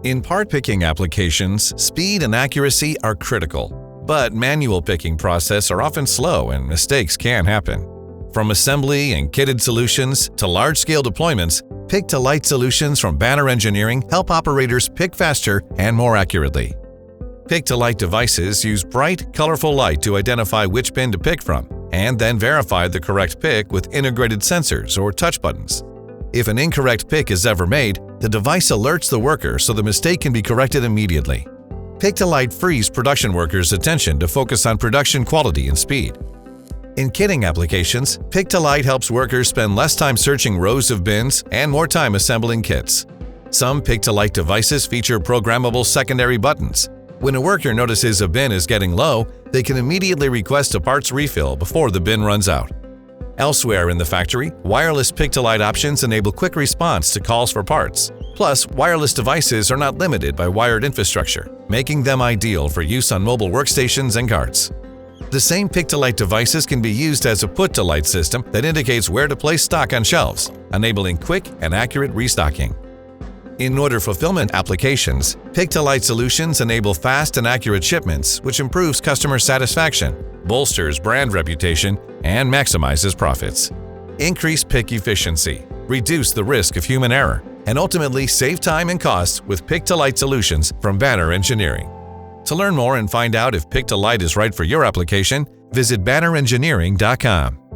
In part picking applications, speed and accuracy are critical, but manual picking processes are often slow and mistakes can happen. From assembly and kitted solutions to large-scale deployments, pick-to-light solutions from Banner Engineering help operators pick faster and more accurately. Pick-to-light devices use bright, colorful light to identify which bin to pick from, and then verify the correct pick with integrated sensors or touch buttons. If an incorrect pick is ever made, the device alerts the worker so the mistake can be corrected immediately. Pick-to-light frees production workers' attention to focus on production quality and speed. In kitting applications, pick-to-light helps workers spend less time searching rows of bins and more time assembling kits. Some pick-to-light devices feature programmable secondary buttons. When a worker notices a bin is getting low, they can immediately request a parts refill before the bin runs out. Elsewhere in the factory, wireless pick-to-light options enable quick response to calls for parts. Plus, wireless devices are not limited by wired infrastructure, making them ideal for use on mobile workstations and carts. The same pick-to-light devices can be used as a put-to-light system that indicates where to place stock on shelves, enabling quick and accurate restocking. In order fulfillment applications, pick-to-light solutions enable fast and accurate shipments, which improves customer satisfaction, bolsters brand reputation, and maximizes profits. Increase pick efficiency, reduce the risk of human error, and ultimately save time and costs with pick-to-light solutions from Banner Engineering. To learn more and find out if pick-to-light is right for your application, visit bannerengineering.com.